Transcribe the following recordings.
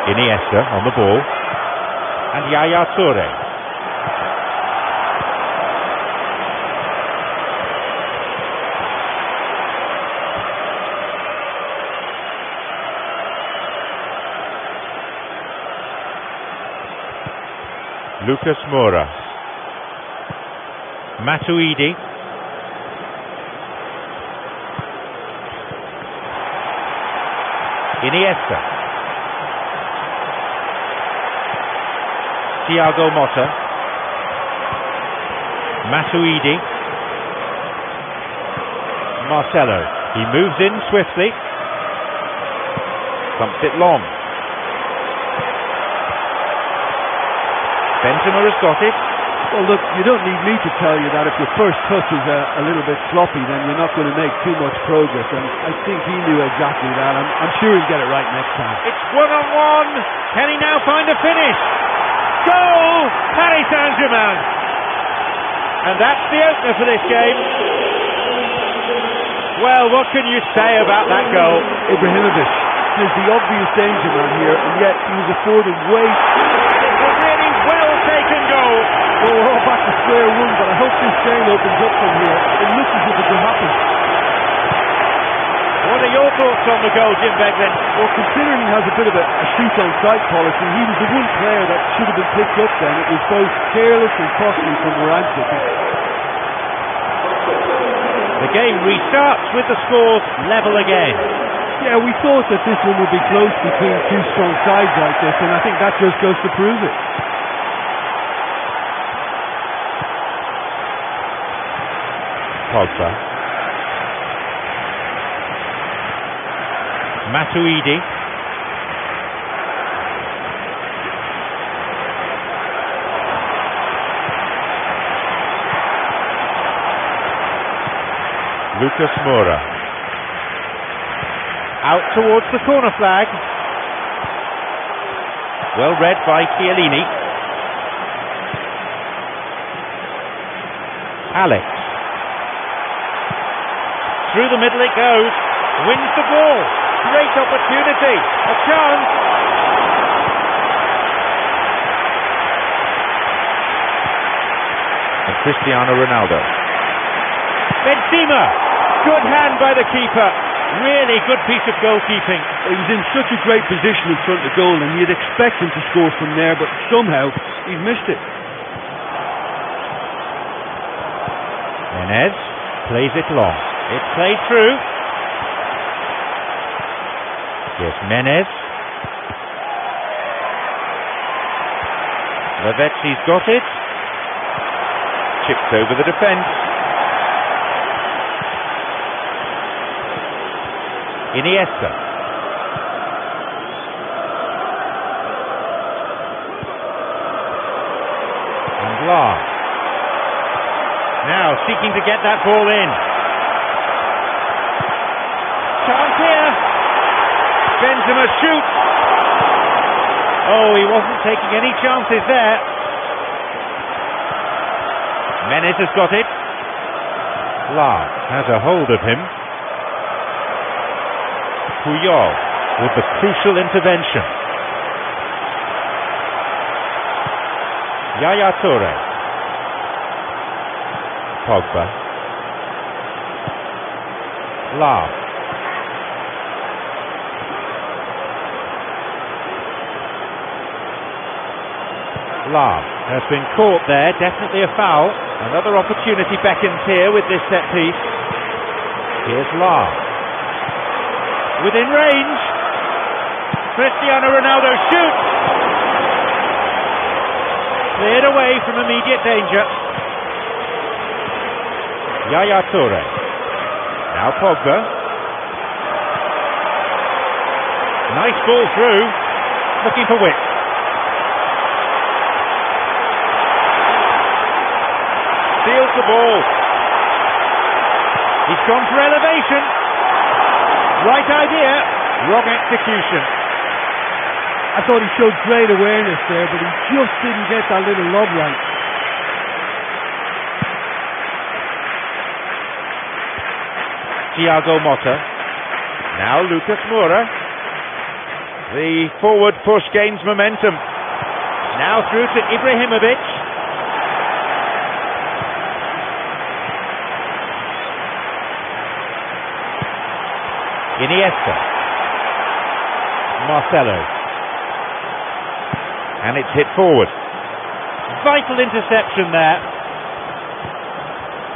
Iniesta on the ball. And Yaya Toure. Lucas Moura. Matuidi. Iniesta. Thiago Motta. Matuidi. Marcelo. He moves in swiftly. Thumps it long. Benzema has got it. Well, look, you don't need me to tell you that if your first touch is a little bit sloppy, then you're not going to make too much progress. And I think he knew exactly that. I'm sure he'll get it right next time. It's 1-on-1. Can he now find a finish? Goal! Paris Saint-Germain. And that's the opener for this game. Well, what can you say about that goal? Ibrahimovic is the obvious danger man here, and yet he was afforded way. It's a really well-taken goal. Well, we're all back to square one, but I hope this game opens up from here. It looks as if it could happen. What are your thoughts on the goal, Jim Beglin? Well, considering he has a bit of a shoot-on-sight policy, he was the one player that should have been picked up then. It was both careless and costly from Moranchuk. The game restarts with the scores level again. Yeah, we thought that this one would be close between two strong sides like this, and I think that just goes to prove it. Pogba. Matuidi. Lucas Moura. Out towards the corner flag. Well read by Chiellini. Alex. Through the middle it goes. Wins the ball. Great opportunity. A chance. And Cristiano Ronaldo. Benzema. Good hand by the keeper. Really good piece of goalkeeping. He was in such a great position in front of goal, and you'd expect him to score from there, but somehow he's missed it. Menez plays it long. It's played through. Yes, Menez. Lavezzi's got it. Chipped over the defence. Iniesta. And Lahm. Now seeking to get that ball in. Chance here. Benzema shoots. Oh, he wasn't taking any chances there. Menez has got it. Lahm has a hold of him. Puyol with the crucial intervention. Yaya Toure. Pogba. Lahm. Lahm has been caught there, definitely a foul. Another opportunity beckons here with this set piece. Here's Lahm. Within range. Cristiano Ronaldo shoots. Cleared away from immediate danger. Yaya Toure. Now Pogba. Nice ball through. Looking for width. Steals the ball. He's gone for elevation. Right idea, wrong execution. I thought he showed great awareness there, but he just didn't get that little lob right. Thiago Motta. Now Lucas Moura. The forward push gains momentum. Now through to Ibrahimovic. Iniesta. Marcelo. And it's hit forward. Vital interception there.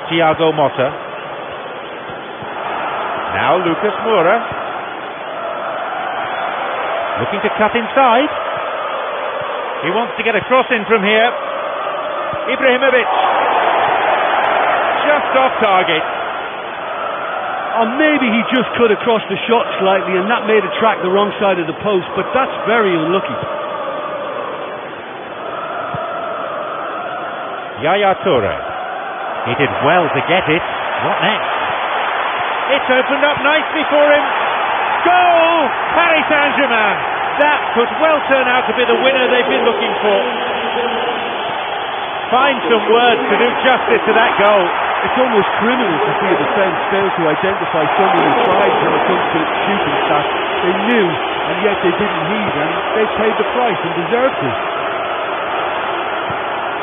Thiago Motta. Now Lucas Moura. Looking to cut inside. He wants to get a cross in from here. Ibrahimovic. Just off target. Or maybe he just cut across the shot slightly and that made it track the wrong side of the post, but that's very unlucky. Yaya Toure. He did well to get it. What next? It's opened up nicely for him. Goal! Paris Saint-Germain. That could well turn out to be the winner they've been looking for. Find some words to do justice to that goal. It's almost criminal to see a defence fail to identify someone who tried when it comes to shooting stats. They knew, and yet they didn't heed, and they paid the price and deserved it.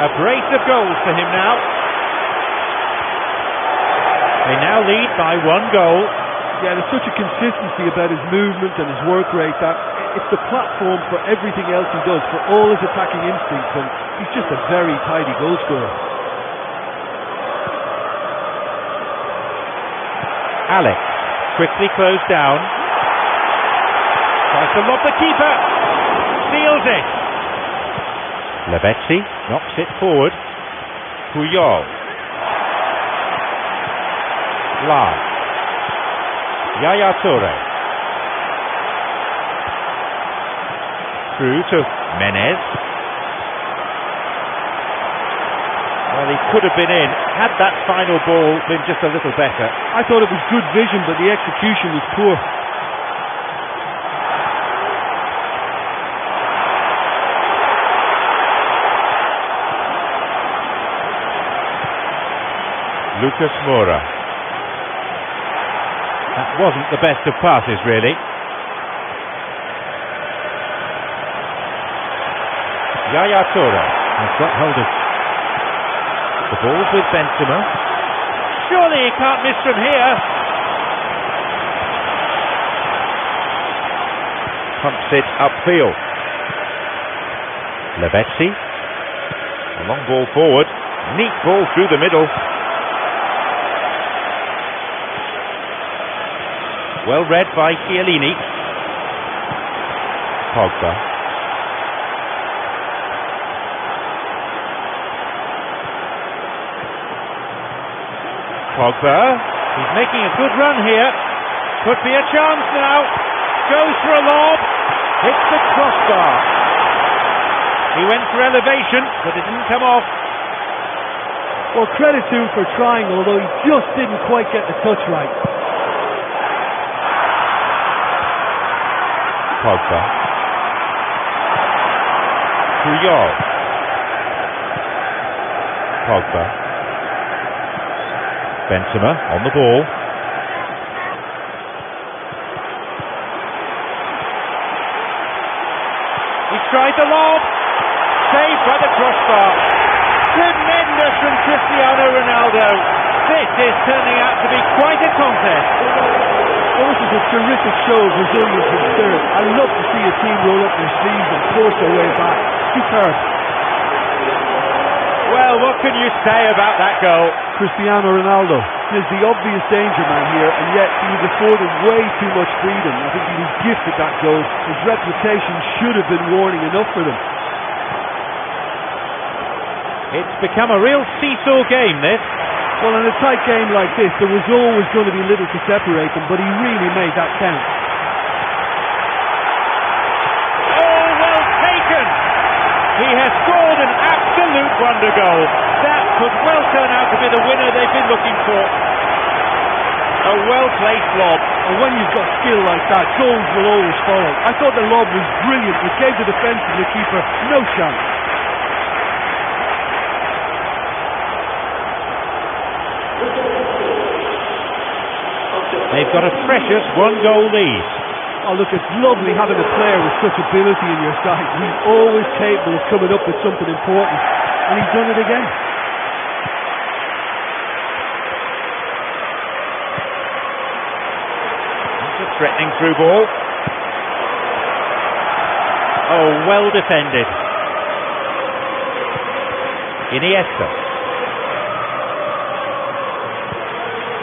A brace of goals for him now. They now lead by 1 goal. Yeah, there's such a consistency about his movement and his work rate that it's the platform for everything else he does, for all his attacking instincts, and he's just a very tidy goal scorer. Alex, quickly closed down. Tries to lob the keeper. Seals it. Lavezzi knocks it forward. Puyol. Lars. Yaya Toure. Through to Menez. Well, he could have been in, had that final ball been just a little better. I thought it was good vision, but the execution was poor. Lucas Moura. That wasn't the best of passes, really. Yaya Toure has got hold of the ball's with Benzema. Surely he can't miss from here. Pumps it upfield. Lavezzi. A long ball forward. Neat ball through the middle. Well read by Chiellini. Pogba. Pogba. He's making a good run here. Could be a chance now. Goes for a lob. Hits the crossbar. He went for elevation, but it didn't come off. Well, credit to him for trying, although he just didn't quite get the touch right. Pogba. Puyol. Pogba. Benzema on the ball. He tried the lob. Saved by the crossbar. Tremendous from Cristiano Ronaldo. This is turning out to be quite a contest. Well, this is a terrific show of resilience and spirit. I love to see a team roll up their sleeves and force their way back. Superb. Well, what can you say about that goal? Cristiano Ronaldo is the obvious danger man here, and yet he was afforded way too much freedom. I think he was gifted that goal. His reputation should have been warning enough for them. It's become a real seesaw game, this. Well, in a tight game like this, there was always going to be little to separate them, but he really made that count. Oh, well taken! He has scored an absolute wonder goal. That could well turn out to be the winner they've been looking for. A well-placed lob. And when you've got skill like that, goals will always follow. I thought the lob was brilliant. It gave the defence and the keeper no chance. They've got a precious 1-goal lead. Oh look, it's lovely having a player with such ability in your side. He's always capable of coming up with something important, and he's done it again. It's a threatening through ball. Oh, well defended. Iniesta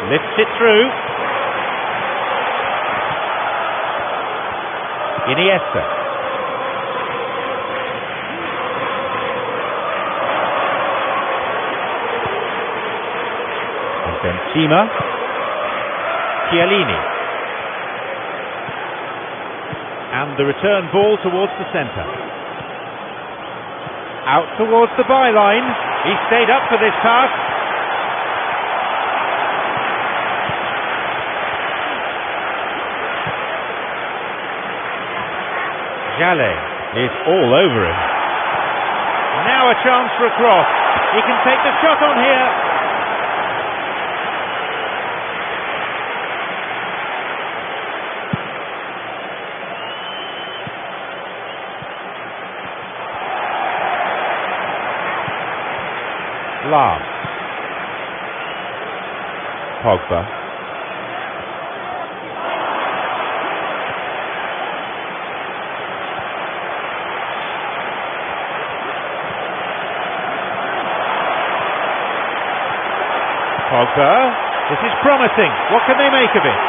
lifts it through. Iniesta. And Benzema. Chiellini. And the return ball towards the centre. Out towards the byline. He stayed up for this pass. Jallet is all over him. Now a chance for a cross. He can take the shot on here. Lahm. Pogba. Pogba. This is promising. What can they make of it?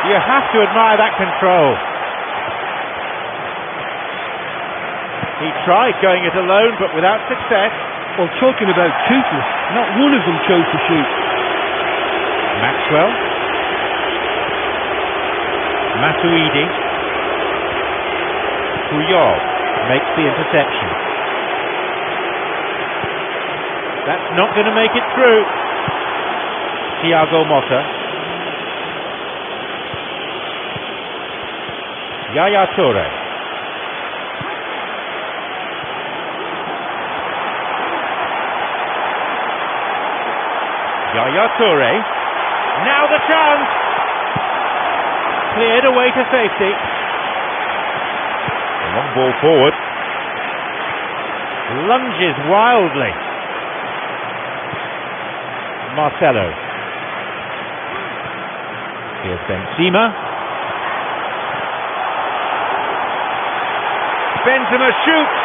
You have to admire that control. He tried going it alone, but without success. Well, talking about toothless, not one of them chose to shoot. Maxwell. Matuidi. Puyol makes the interception. That's not going to make it through. Thiago Motta. Yaya Toure. Yaya Toure. Now the chance. Cleared away to safety. A long ball forward. Lunges wildly. Marcelo. Here's Benzema. Benzema shoots,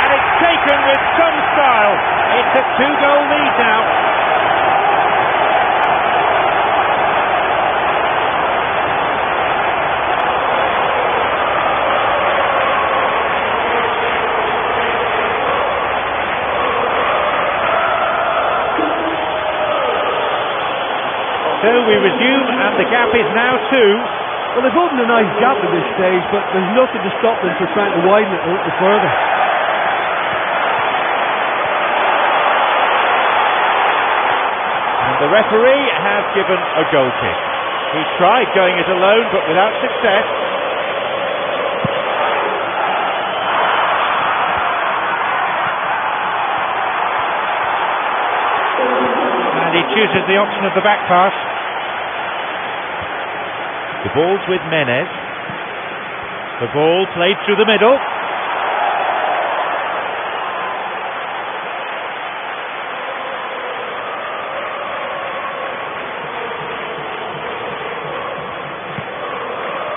and it's taken with some style. It's a 2-goal lead now. So we resume, and the gap is now 2. Well, they've opened a nice gap at this stage, but there's nothing to stop them from trying to widen it a little further. And the referee has given a goal kick. He tried going it alone, but without success. And he chooses the option of the back pass. The ball's with Menez. The ball played through the middle.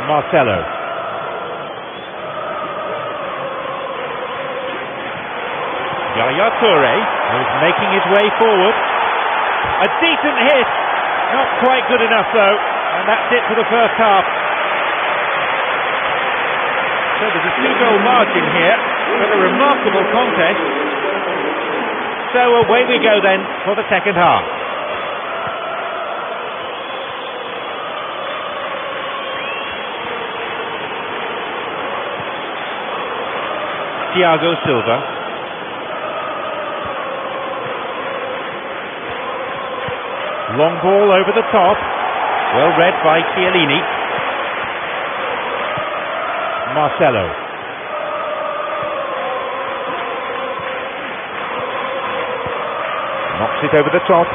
Marcelo. Yaya Toure is making his way forward. A decent hit. Not quite good enough though. And that's it for the first half. So there's a 2-goal margin here, but a remarkable contest. So away we go then for the second half. Thiago Silva. Long ball over the top. Well read by Chiellini. Marcelo. Knocks it over the top.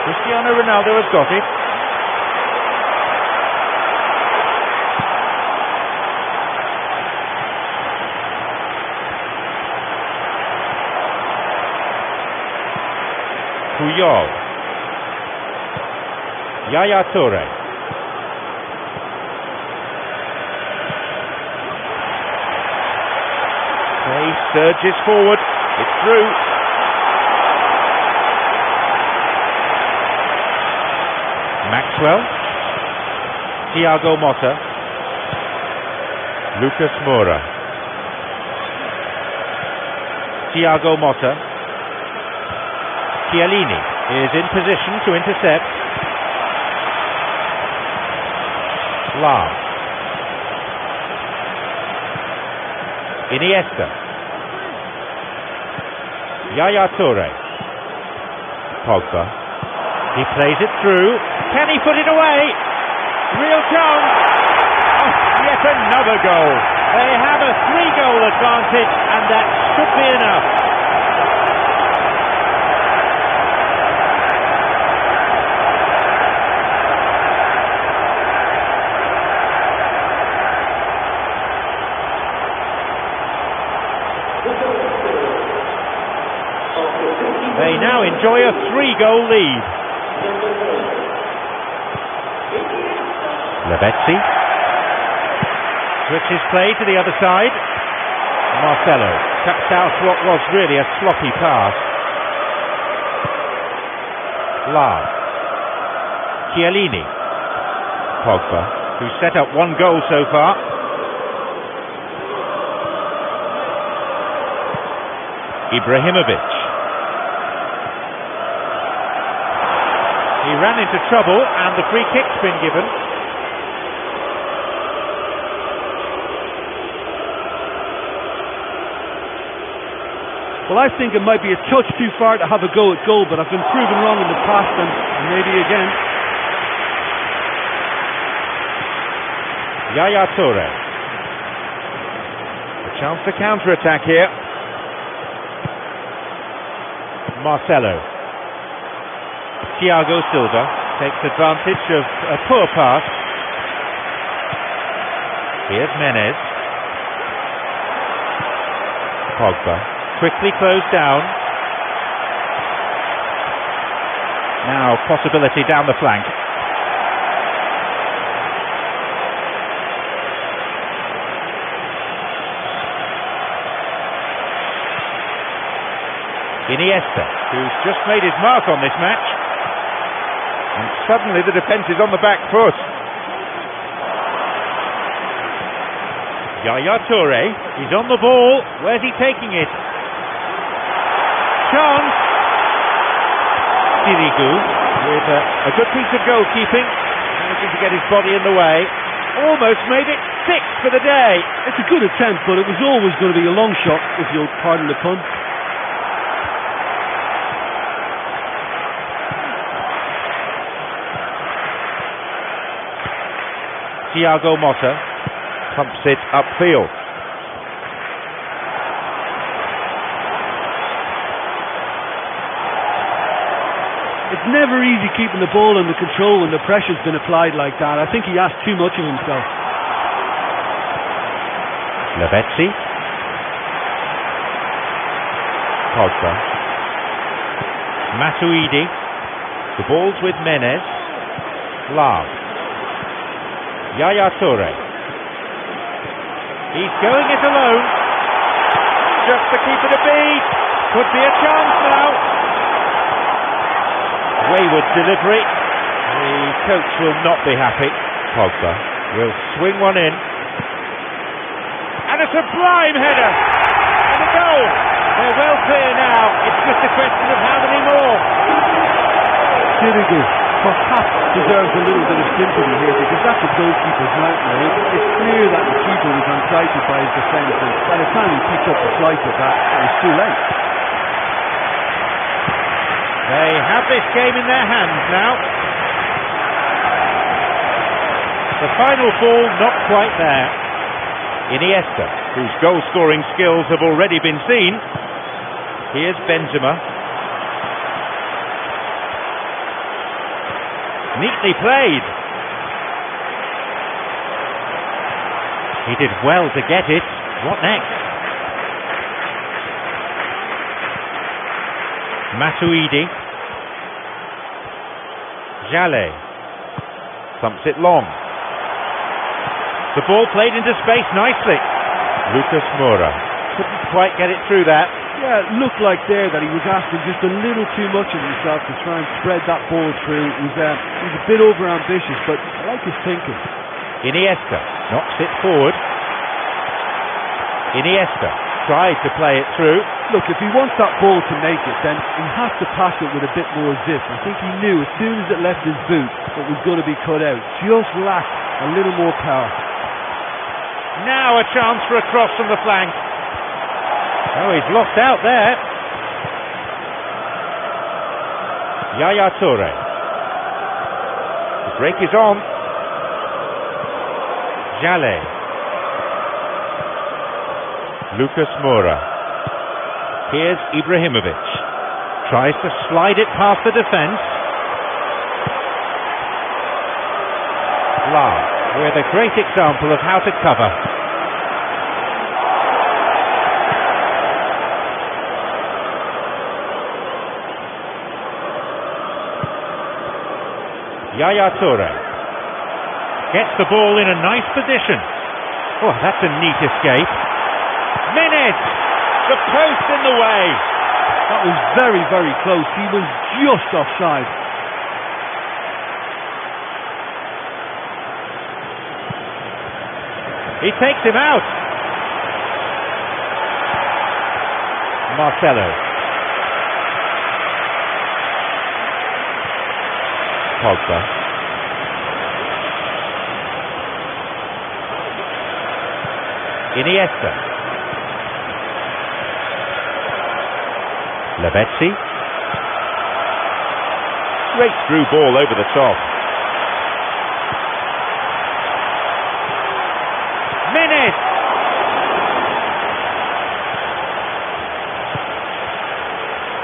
Cristiano Ronaldo has got it. Puyol. Yaya Toure. Play surges forward. It's through. Maxwell. Thiago Motta. Lucas Moura. Thiago Motta. Chiellini is in position to intercept. Lahm. Iniesta. Yaya Toure. Pogba. He plays it through. Can he put it away? Real chance. Oh, yet another goal. They have a 3-goal advantage, and that should be enough. They now enjoy a 3-goal lead. Lavezzi switches play to the other side. Marcelo cuts out what was really a sloppy pass. Lahm. Chiellini. Pogba, who set up 1 goal so far. Ibrahimovic. He ran into trouble and the free kick's been given. Well, I think it might be a touch too far to have a go at goal, but I've been proven wrong in the past and maybe again. Yaya Toure. A chance to counter-attack here. Marcelo. Thiago Silva takes advantage of a poor pass. Here's Menez. Pogba quickly closed down. Now possibility down the flank. Iniesta, who's just made his mark on this match. And suddenly the defence is on the back foot. Yaya Toure, he's on the ball. Where's he taking it? Chance. Sirigu with a good piece of goalkeeping, managing to get his body in the way. Almost made it 6 for the day. It's a good attempt, but it was always going to be a long shot, if you'll pardon the pun. Thiago Motta pumps it upfield. It's never easy keeping the ball under control when the pressure's been applied like that. I think he asked too much of himself. Lavezzi. Pogba. Matuidi. The ball's with Menez. Lahm. Yaya Toure. He's going it alone. Just to keep it a beat. Could be a chance now. Wayward delivery. The coach will not be happy. Pogba will swing one in. And a sublime header. And a goal. They're well clear now. It's just a question of how many more. Sirigu perhaps deserves a little bit of sympathy here, because that's a goalkeeper's nightmare. It's clear that the keeper was unsighted by his defence, and by the time he picked up the slice of that, it was too late. They have this game in their hands now. The final ball not quite there. Iniesta, whose goal-scoring skills have already been seen. Here's Benzema. Neatly played. He did well to get it. What next? Matuidi. Jallet thumps it long. The ball played into space nicely. Lucas Moura couldn't quite get it through that. Yeah, it looked like there that he was asking just a little too much of himself to try and spread that ball through. He was a bit over-ambitious, but I like his thinking. Iniesta knocks it forward. Iniesta tries to play it through. Look, if he wants that ball to make it, then he has to pass it with a bit more zip. I think he knew as soon as it left his boot it was going to be cut out. Just lacked a little more power. Now a chance for a cross from the flank. Oh, he's lost out there. Yaya Toure. The break is on. Jallet. Lucas Moura. Here's Ibrahimovic. Tries to slide it past the defence. Lars with a great example of how to cover. Yaya Toure gets the ball in a nice position. Oh, that's a neat escape. Menez, the post in the way. That was very, very close. He was just offside. He takes him out. Marcelo. Pogba. Iniesta. Lavezzi. Straight through ball over the top. Menez.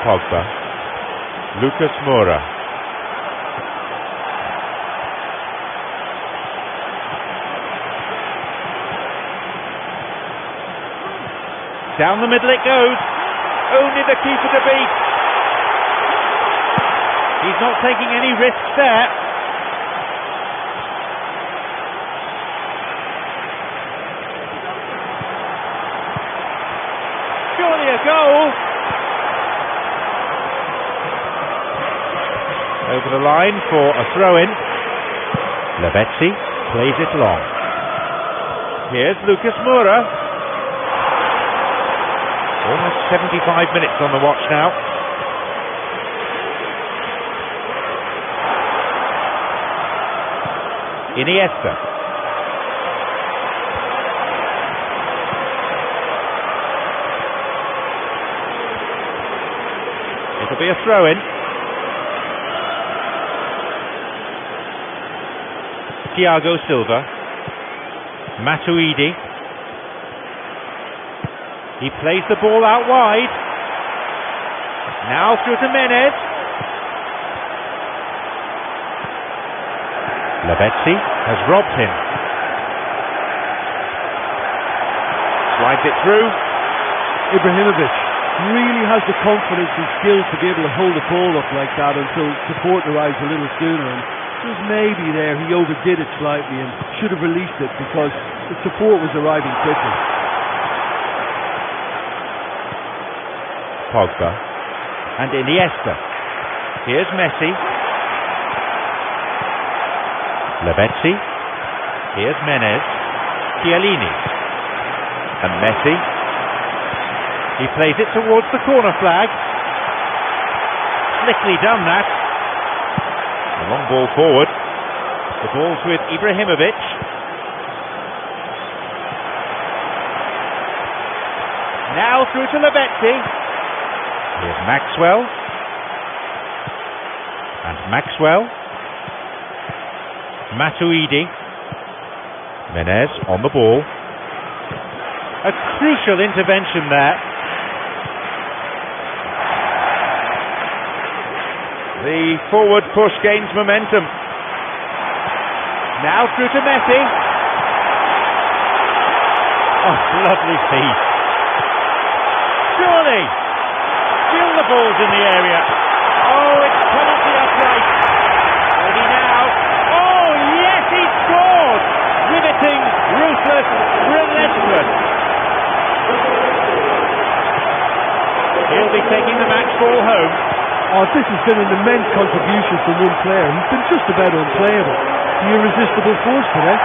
Pogba. Lucas Moura. Down the middle it goes. Only the keeper to beat. He's not taking any risks there. Surely a goal. Over the line for a throw-in. Lavezzi plays it long. Here's Lucas Moura. Almost 75 minutes on the watch now. Iniesta. It'll be a throw-in. Thiago Silva. Matuidi. He plays the ball out wide. Now through to Menez. Lavezzi has robbed him. Slides it through. Ibrahimovic really has the confidence and skills to be able to hold the ball up like that until support arrives a little sooner. And just maybe there he overdid it slightly and should have released it because the support was arriving quickly. Pogba and Iniesta. Here's Messi. Lavezzi. Here's Menez. Chiellini. And Messi. He plays it towards the corner flag. Slickly done that. A long ball forward. The ball's with Ibrahimovic. Now through to Lavezzi. Here's Maxwell. And Maxwell. Matuidi. Menez on the ball. A crucial intervention there. The forward push gains momentum. Now through to Messi. Oh, lovely feed. Surely. Still the ball's in the area. Oh, it's come off the upright. But he ball home. Oh, this has been an immense contribution from one player. He's been just about unplayable. The irresistible force today.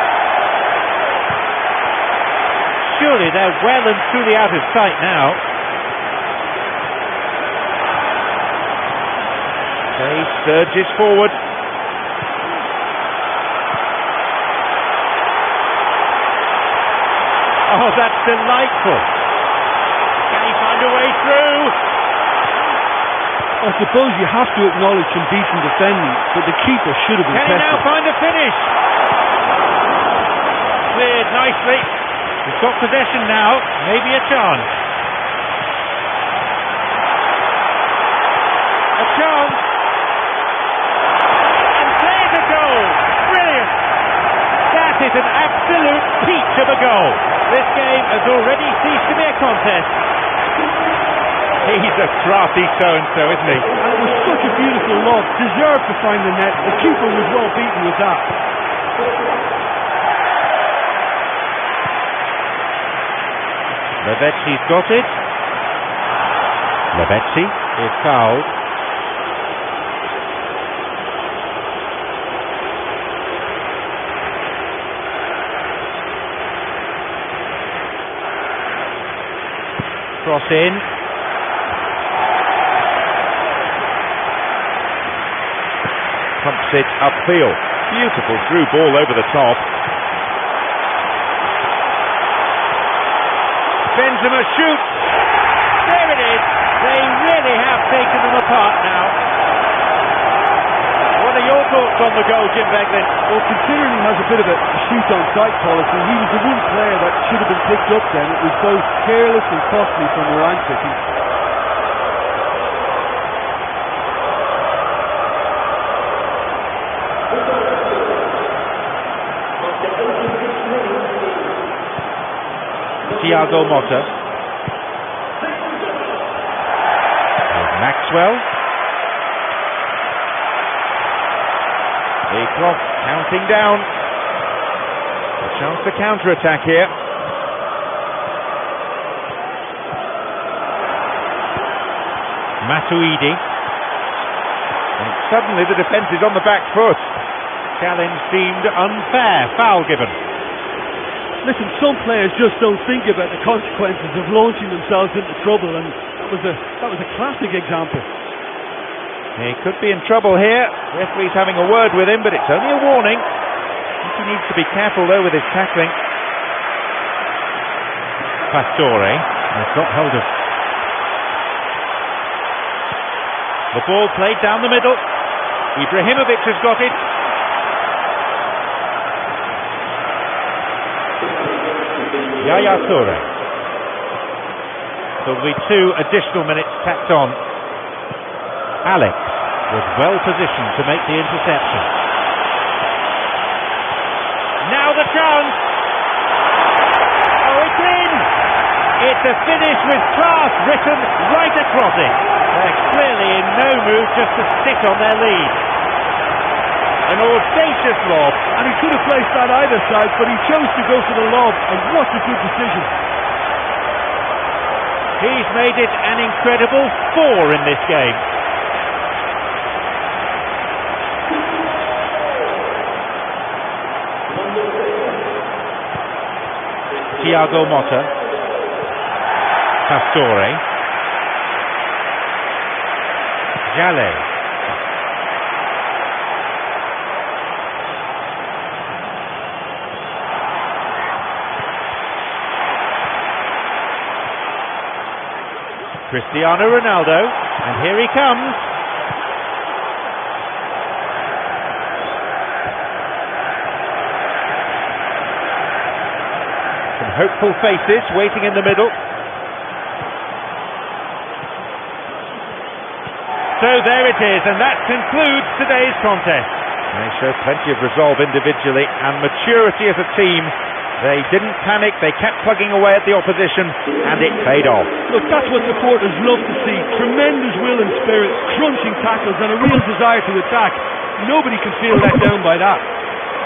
Surely they're well and truly out of sight now. He surges forward. Oh, that's delightful. Can he find a way through? I suppose you have to acknowledge some decent defending, but the keeper should have been Can he tested. now find a finish? Cleared nicely. He's got possession now. Maybe a chance. A chance. And there's a goal. Brilliant. That is an absolute peach of a goal. This game has already ceased to be a contest. He's a crafty so-and-so, isn't he? And it was such a beautiful lob. Deserved to find the net. The keeper was well beaten with that. Lavezzi's got it. Lavezzi is fouled. Cross in. Pumps it upfield. Beautiful through ball over the top. Benzema shoots. There it is. They really have taken them apart now. What are your thoughts on the goal, Jim Beglin? Well, considering he has a bit of a shoot-on-sight policy, he was the one player that should have been picked up then. It was both careless and costly from where I'm sitting. Thiago Motta. There's Maxwell. The clock counting down. A chance to counter-attack here. Matuidi. And suddenly the defence is on the back foot. Challenge seemed unfair. Foul given. Listen, some players just don't think about the consequences of launching themselves into trouble, and that was a classic example. He could be in trouble here. Referee's having a word with him, but it's only a warning. I think he needs to be careful though with his tackling. Pastore has got hold of the ball, played down the middle. Ibrahimovic has got it. Yaya Toure. So there'll be 2 additional minutes tacked on. Alex was well positioned to make the interception. Now the chance. Oh, it's in. It's a finish with class written right across it. They're clearly in no mood just to sit on their lead. An audacious lob. And he could have placed that either side, but he chose to go for the lob, and what a good decision. He's made it an incredible 4 in this game. Thiago Motta. Pastore. Jallet. Cristiano Ronaldo, and here he comes. Some hopeful faces waiting in the middle. So there it is, and that concludes today's contest. They show plenty of resolve individually and maturity as a team. They didn't panic, they kept plugging away at the opposition, and it paid off. Look, that's what supporters love to see. Tremendous will and spirit, crunching tackles, and a real desire to attack. Nobody can feel let down by that.